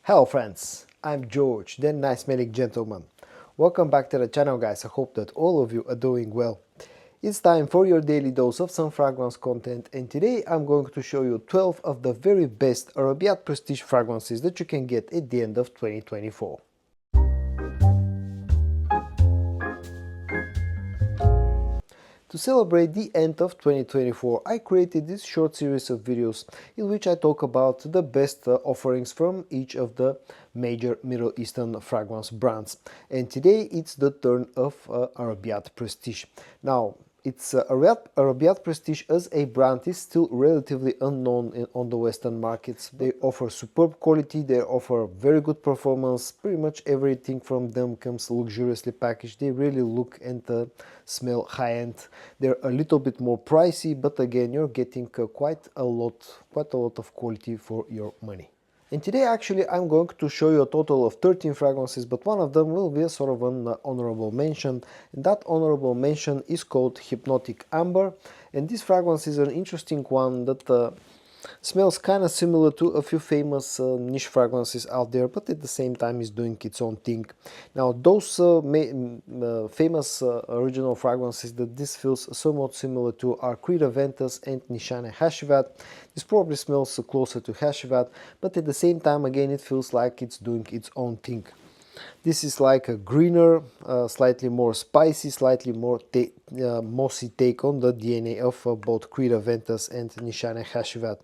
Hello friends, I'm George, the nice smelling gentleman. Welcome back to the channel guys, I hope that all of you are doing well. It's time for your daily dose of some fragrance content, and today I'm going to show you 12 of the very best Arabiyat Prestige fragrances that you can get at the end of 2024. To celebrate the end of 2024, I created this short series of videos in which I talk about the best offerings from each of the major Middle Eastern fragrance brands. And today it's the turn of Arabiyat Prestige. Now, Arabiyat Prestige as a brand is still relatively unknown on the Western markets. They offer superb quality, they offer very good performance, pretty much everything from them comes luxuriously packaged. They really look and smell high-end. They're a little bit more pricey, but again, you're getting quite a lot of quality for your money. And today actually I'm going to show you a total of 13 fragrances, but one of them will be a sort of an honorable mention. And that honorable mention is called Hypnotic Amber. And this fragrance is an interesting one that smells kind of similar to a few famous niche fragrances out there, but at the same time is doing its own thing. Now those famous original fragrances that this feels somewhat similar to are Creed Aventus and Nishane Hashivat. This probably smells closer to Hashivat, but at the same time again it feels like it's doing its own thing. This is like a greener, slightly more spicy, slightly more mossy take on the DNA of both Creed Aventus and Nishane Hashivat.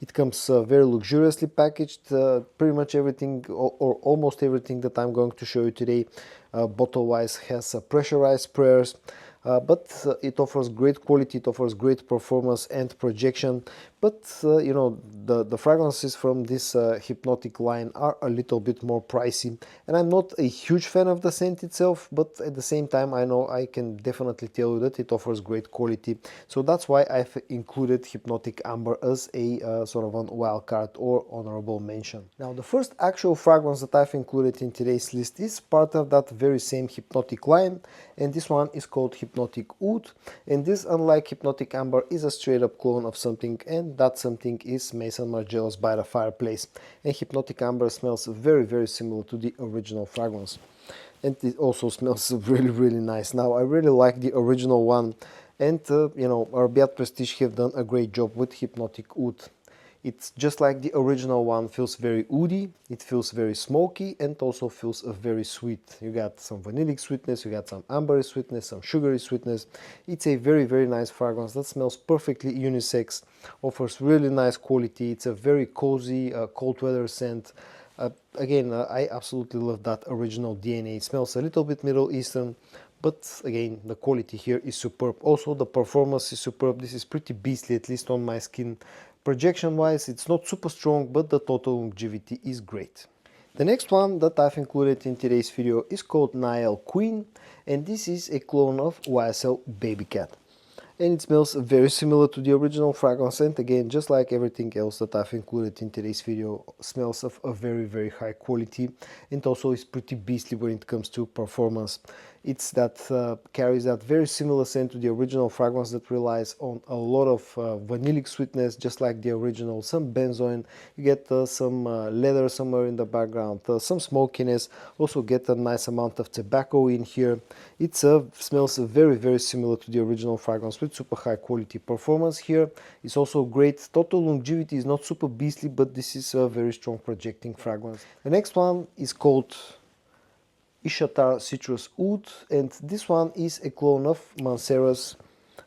It comes very luxuriously packaged. Pretty much everything or almost everything that I'm going to show you today bottle-wise has pressurized sprayers. But it offers great quality, it offers great performance and projection. But you know, the fragrances from this Hypnotic line are a little bit more pricey, and I'm not a huge fan of the scent itself, but at the same time I know I can definitely tell you that it offers great quality. So that's why I've included Hypnotic Amber as a sort of a wild card or honorable mention. Now the first actual fragrance that I've included in today's list is part of that very same Hypnotic line, and this one is called Hypnotic Oud. And this, unlike Hypnotic Amber, is a straight up clone of something, and that something is Maison Margiela's By the Fireplace. And Hypnotic Amber smells very similar to the original fragrance, and it also smells really nice. Now I really like the original one, and you know, Arabiyat Prestige have done a great job with Hypnotic Oud. It's just like the original one, feels very woody, it feels very smoky, and also feels very sweet. You got some vanillic sweetness, you got some ambery sweetness, some sugary sweetness. It's a very nice fragrance that smells perfectly unisex, offers really nice quality. It's a very cozy cold weather scent. Again, I absolutely love that original DNA. It smells a little bit Middle Eastern, but again, the quality here is superb. Also, the performance is superb. This is pretty beastly, at least on my skin. Projection wise, it's not super strong, but the total longevity is great. The next one that I've included in today's video is called Nile Queen, and this is a clone of YSL Baby Cat. And it smells very similar to the original fragrance, and again, just like everything else that I've included in today's video, smells of a very high quality, and also is pretty beastly when it comes to performance. It's that carries that very similar scent to the original fragrance that relies on a lot of vanillic sweetness, just like the original. Some benzoin, you get some leather somewhere in the background, some smokiness, also get a nice amount of tobacco in here. It smells very similar to the original fragrance with super high quality performance here. It's also great. Total longevity is not super beastly, but this is a very strong projecting fragrance. The next one is called Ishatar Citrus Oud, and this one is a clone of Mancera's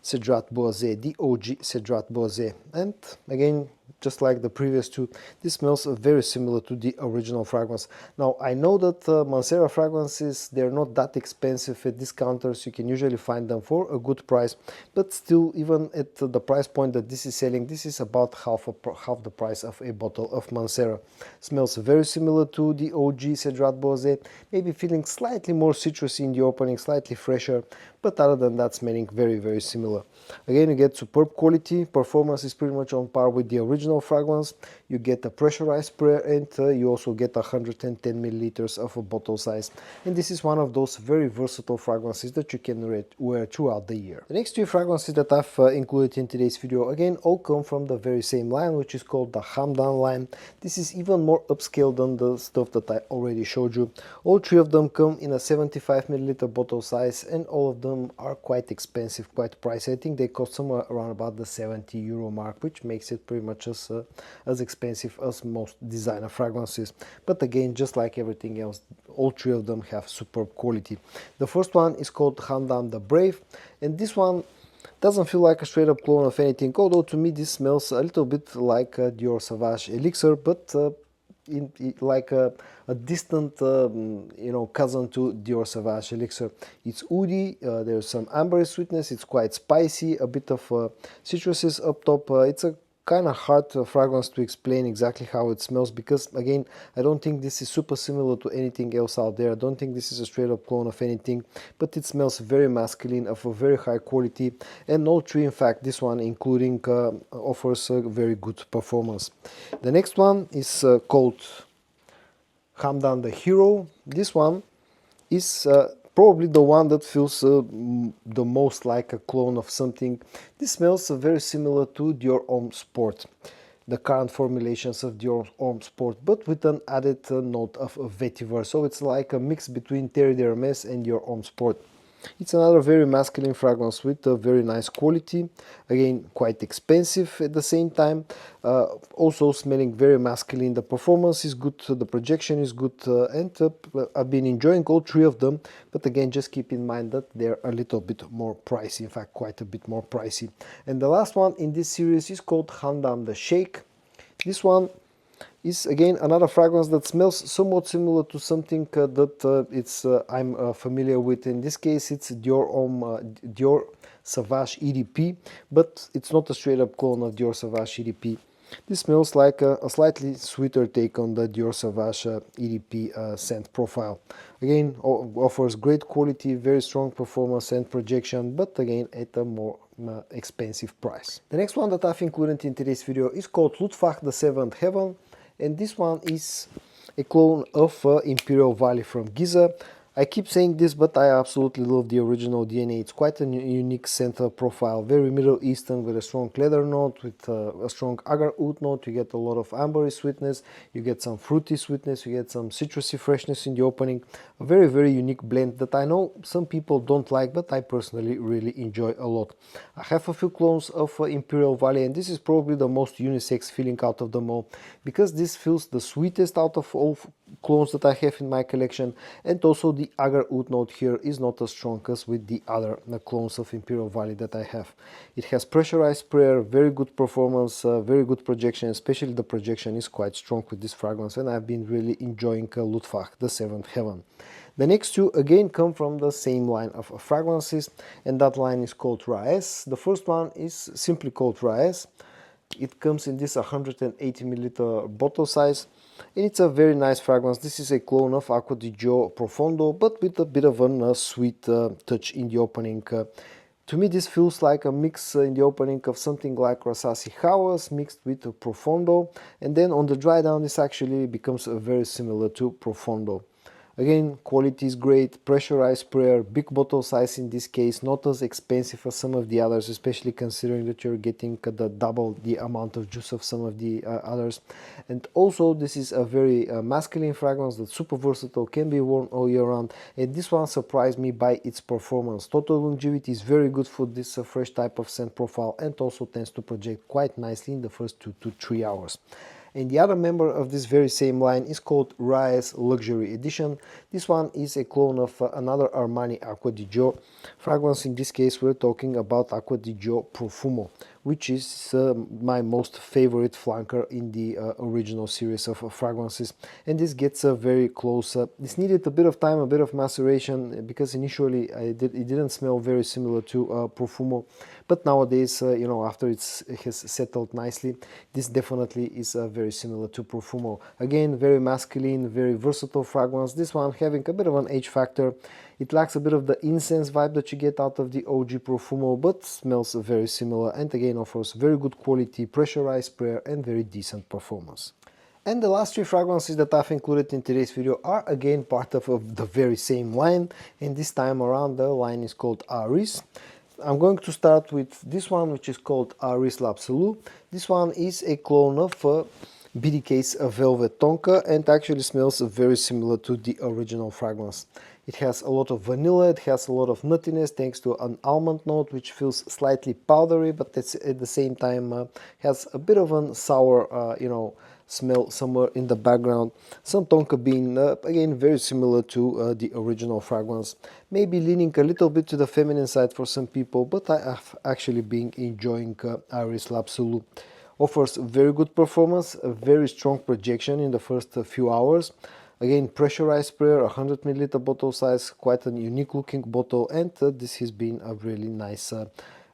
Cedrat Boisé, the OG Cedrat Boisé. And again, just like the previous two, this smells very similar to the original fragrance. Now I know that Mancera fragrances, they're not that expensive at discounters. You can usually find them for a good price, but still, even at the price point that this is selling, this is about half the price of a bottle of Mancera. Smells very similar to the OG Cedrat Boisé, maybe feeling slightly more citrusy in the opening, slightly fresher, but other than that, smelling very similar. Again, you get superb quality. Performance is pretty much on par with the original fragrance. you get a pressurized sprayer, and you also get 110 milliliters of a bottle size. And this is one of those very versatile fragrances that you can wear throughout the year. The next 2 fragrances that I've included in today's video, again, all come from the very same line, which is called the Haman Line. This is even more upscale than the stuff that I already showed you. All 3 of them come in a 75 milliliter bottle size, and all of them are quite expensive, quite pricey. I think they cost somewhere around about the 70 euro mark, which makes it pretty much as expensive as most designer fragrances. But again, just like everything else, all 3 of them have superb quality. The first one is called Haman the Brave, and this one doesn't feel like a straight up clone of anything, although to me this smells a little bit like Dior Sauvage Elixir, but like a distant cousin to Dior Sauvage Elixir. It's woody, there's some ambery sweetness, it's quite spicy, a bit of citruses up top. It's a kind of hard fragrance to explain exactly how it smells, because again, I don't think this is super similar to anything else out there. I don't think this is a straight up clone of anything, but it smells very masculine, of a very high quality, and all 3, in fact, this one including, offers a very good performance. The next one is called Haman the Hero. This one is probably the one that feels the most like a clone of something. This smells very similar to Dior Homme Sport, the current formulations of Dior Homme Sport, but with an added note of vetiver. So it's like a mix between Terre d'Hermès and Dior Homme Sport. It's another very masculine fragrance with a very nice quality, again quite expensive at the same time, also smelling very masculine. The performance is good, the projection is good, and I've been enjoying all 3 of them, but again, just keep in mind that they're a little bit more pricey, in fact quite a bit more pricey. And the last one in this series is called Haman the Shake. This one is again another fragrance that smells somewhat similar to something that I'm familiar with. In this case, it's Dior Sauvage EDP, but it's not a straight up clone of Dior Sauvage EDP. This smells like a slightly sweeter take on the Dior Sauvage EDP scent profile. Again, offers great quality, very strong performance and projection, but again at a more expensive price. The next one that I've included in today's video is called Luftwacht the Seventh Heaven, and this one is a clone of Imperial Valley from Giza. I keep saying this, but I absolutely love the original DNA. It's quite a unique scent profile, very Middle Eastern, with a strong leather note, with a strong agar oud note. You get a lot of ambery sweetness, you get some fruity sweetness, you get some citrusy freshness in the opening. A very, very unique blend that I know some people don't like, but I personally really enjoy a lot. I have a few clones of Imperial Valley, and this is probably the most unisex feeling out of them all, because this feels the sweetest out of all clones that I have in my collection, and also the agar oud note here is not as strong as with the other clones of Imperial Valley that I have. It has pressurized sprayer, very good performance, very good projection, especially the projection is quite strong with this fragrance, and I've been really enjoying Luftwacht the Seventh Heaven. The next 2 again come from the same line of fragrances, and that line is called Raees. The first one is simply called Raees. It comes in this 180 milliliter bottle size, and it's a very nice fragrance. This is a clone of Acqua di Gio Profondo, but with a bit of a sweet touch in the opening. To me, this feels like a mix in the opening of something like Rassasi Hawas mixed with Profondo, and then on the dry down this actually becomes very similar to Profondo. Again, quality is great, pressurized sprayer, big bottle size in this case, not as expensive as some of the others, especially considering that you're getting double the amount of juice of some of the others. And also, this is a very masculine fragrance that's super versatile, can be worn all year round, and this one surprised me by its performance. Total longevity is very good for this fresh type of scent profile, and also tends to project quite nicely in the first 2 to 3 hours. And the other member of this very same line is called Raees Luxury Edition. This one is a clone of another Armani Acqua di Gio fragrance. In this case, we're talking about Acqua di Gio Profumo, which is my most favorite flanker in the original series of fragrances. And this gets very close. This needed a bit of time, a bit of maceration, because initially it didn't smell very similar to Profumo. But nowadays, you know, after it has settled nicely, this definitely is very similar to Profumo. Again, very masculine, very versatile fragrance. This one having a bit of an age factor. It lacks a bit of the incense vibe that you get out of the OG Profumo, but smells very similar and again offers very good quality, pressurized sprayer and very decent performance. And the last three fragrances that I've included in today's video are again part of the very same line, and this time around the line is called Aris. I'm going to start with this one, which is called Aris Absolute. This one is a clone of BDK's Velvet Tonka and actually smells very similar to the original fragrance. It has a lot of vanilla, it has a lot of nuttiness thanks to an almond note which feels slightly powdery, but it's at the same time has a bit of a sour, smell somewhere in the background. Some tonka bean, again very similar to the original fragrance. Maybe leaning a little bit to the feminine side for some people, but I have actually been enjoying Aris Absolute. Offers very good performance, a very strong projection in the first few hours. Again, pressurized sprayer, 100 ml bottle size, quite a unique looking bottle, and this has been a really nice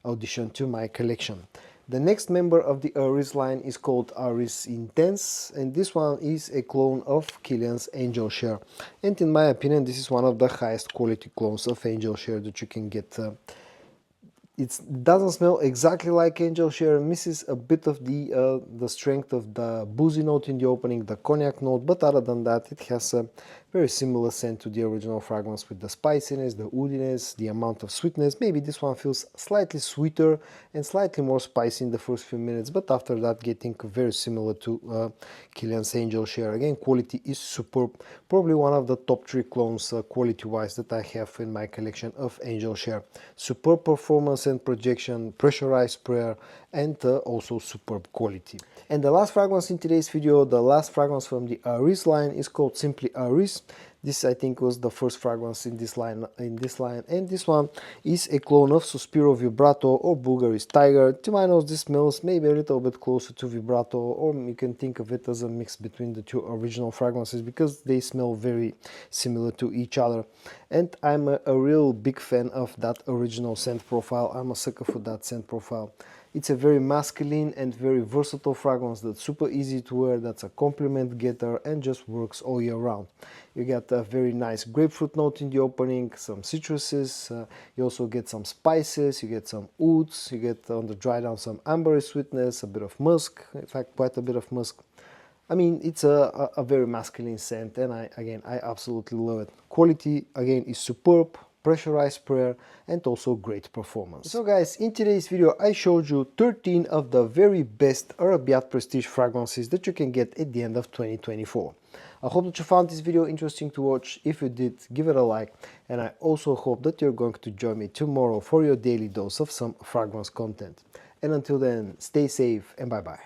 addition to my collection. The next member of the Aris line is called Aris Intense, and this one is a clone of Kilian's Angel Share. And in my opinion, this is one of the highest quality clones of Angel Share that you can get. It doesn't smell exactly like Angel Share, misses a bit of the strength of the boozy note in the opening, the cognac note, but other than that it has a very similar scent to the original fragrance with the spiciness, the woodiness, the amount of sweetness. Maybe this one feels slightly sweeter and slightly more spicy in the first few minutes, but after that getting very similar to Kilian's Angel Share. Again, quality is superb, probably one of the top 3 clones quality-wise that I have in my collection of Angel Share. Superb performance and projection, pressurized sprayer, and also superb quality. And the last fragrance in today's video, the last fragrance from the Aris line, is called simply Aris. This I think was the first fragrance in this line, and this one is a clone of Suspiro Vibrato or Bulgari's Tiger. To my nose, this smells maybe a little bit closer to Vibrato, or you can think of it as a mix between the two original fragrances because they smell very similar to each other. And I'm a real big fan of that original scent profile. I'm a sucker for that scent profile. It's a very masculine and very versatile fragrance that's super easy to wear, that's a compliment getter and just works all year round. You get a very nice grapefruit note in the opening, some citruses, you also get some spices, you get some woods, you get on the dry down some ambery sweetness, a bit of musk, in fact quite a bit of musk. I mean, it's a very masculine scent, and I absolutely love it. Quality again is superb, pressurized sprayer, and also great performance. So guys, in today's video I showed you 13 of the very best Arabiyat Prestige fragrances that you can get at the end of 2024. I hope that you found this video interesting to watch. If you did, give it a like, and I also hope that you're going to join me tomorrow for your daily dose of some fragrance content. And until then, stay safe and bye bye.